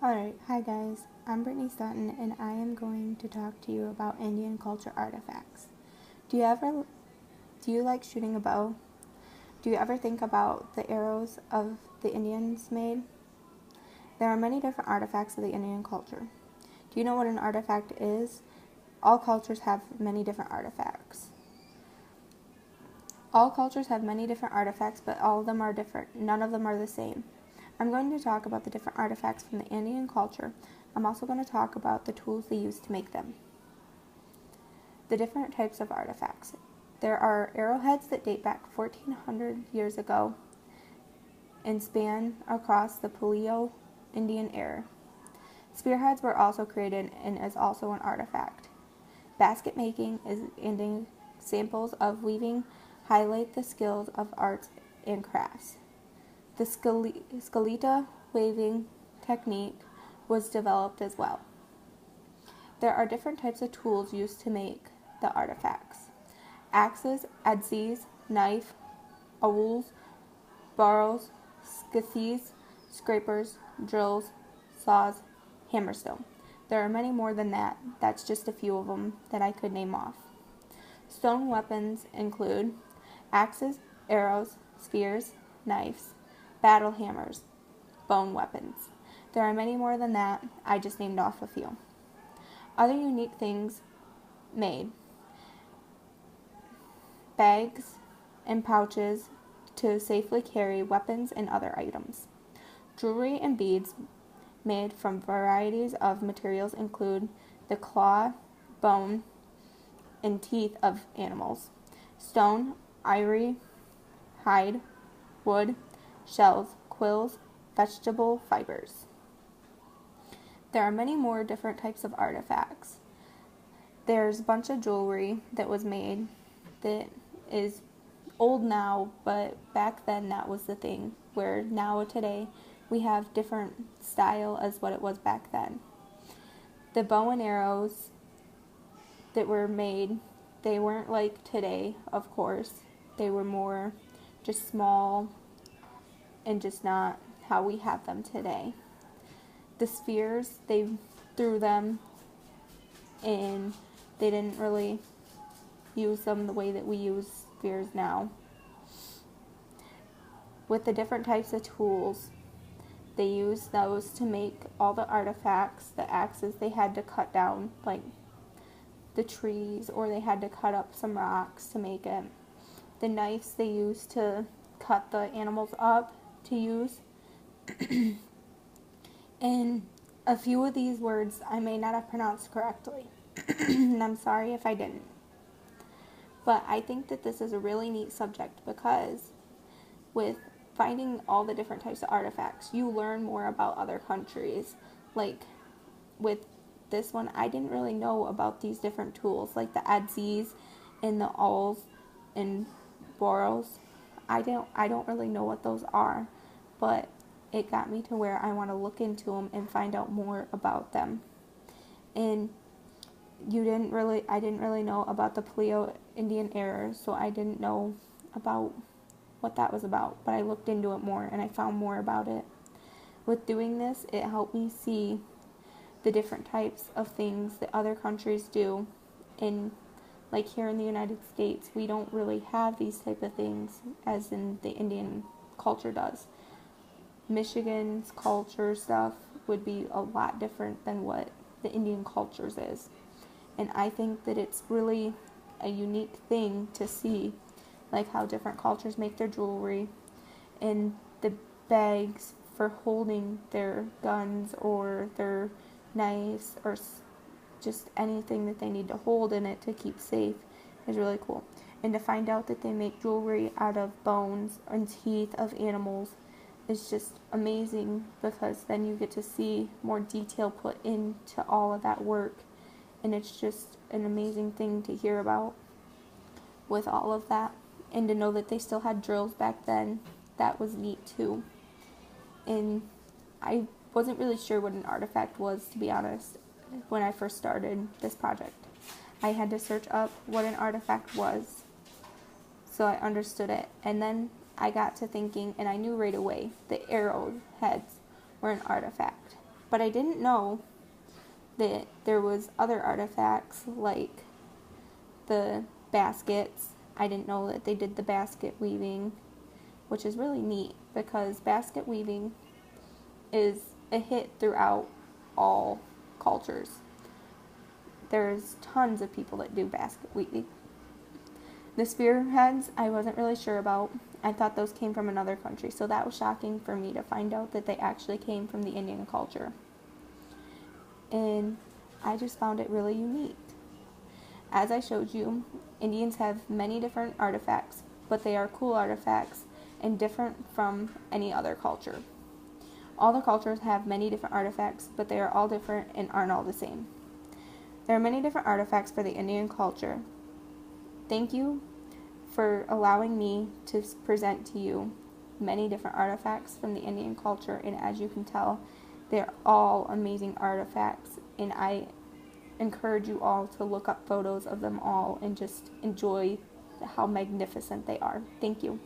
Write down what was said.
Alright, hi guys, I'm Brittany Sutton and I am going to talk to you about Indian culture artifacts. Do you like shooting a bow? Do you ever think about the arrows of the Indians made? There are many different artifacts of the Indian culture. Do you know what an artifact is? All cultures have many different artifacts. All cultures have many different artifacts, but all of them are different. None of them are the same. I'm going to talk about the different artifacts from the Indian culture. I'm also going to talk about the tools they used to make them. The different types of artifacts. There are arrowheads that date back 1400 years ago and span across the Paleo-Indian era. Spearheads were also created and is also an artifact. Basket making and examples of weaving highlight the skills of arts and crafts. The skeleta weaving technique was developed as well. There are different types of tools used to make the artifacts. Axes, adzes, knife, awls, barrows, skithies, scrapers, drills, saws, hammerstone. There are many more than that. That's just a few of them that I could name off. Stone weapons include axes, arrows, spears, knives, battle hammers, bone weapons. There are many more than that. I just named off a few. Other unique things made: bags and pouches to safely carry weapons and other items. Jewelry and beads made from varieties of materials include the claw, bone, and teeth of animals, stone, ivory, hide, wood, shells, quills, vegetable fibers. There are many more different types of artifacts. There's a bunch of jewelry that was made that is old now, but back then that was the thing, where now today we have different style as what it was back then. The bow and arrows that were made, they weren't like today, of course. They were more just small and just not how we have them today. The spears, they threw them and they didn't really use them the way that we use spears now. With the different types of tools, they used those to make all the artifacts. The axes, they had to cut down like the trees, or they had to cut up some rocks to make it. The knives they used to cut the animals up to use. And a few of these words I may not have pronounced correctly, and I'm sorry if I didn't. But I think that this is a really neat subject because with finding all the different types of artifacts, you learn more about other countries. Like with this one, I didn't really know about these different tools, like the adzes and the awls and boros. I don't really know what those are, but it got me to where I want to look into them and find out more about them. And I didn't really know about the Paleo-Indian era, so I didn't know about what that was about, but I looked into it more and I found more about it. With doing this, it helped me see the different types of things that other countries do. And like here in the United States, we don't really have these type of things as in the Indian culture does. Michigan's culture stuff would be a lot different than what the Indian cultures is. And I think that it's really a unique thing to see, like how different cultures make their jewelry and the bags for holding their guns or their knives or just anything that they need to hold in it to keep safe is really cool. And to find out that they make jewelry out of bones and teeth of animals is just amazing, because then you get to see more detail put into all of that work, and it's just an amazing thing to hear about with all of that. And to know that they still had drills back then, that was neat too. And I wasn't really sure what an artifact was, to be honest, when I first started this project. I had to search up what an artifact was so I understood it. And then I got to thinking, and I knew right away the arrowheads were an artifact. But I didn't know that there was other artifacts like the baskets. I didn't know that they did the basket weaving, which is really neat because basket weaving is a hit throughout all cultures. There's tons of people that do basket weaving. The spearheads, I wasn't really sure about. I thought those came from another country, so that was shocking for me to find out that they actually came from the Indian culture. And I just found it really unique. As I showed you, Indians have many different artifacts, but they are cool artifacts and different from any other culture. All the cultures have many different artifacts, but they are all different and aren't all the same. There are many different artifacts for the Indian culture. Thank you for allowing me to present to you many different artifacts from the Indian culture, and as you can tell, they're all amazing artifacts, and I encourage you all to look up photos of them all and just enjoy how magnificent they are. Thank you.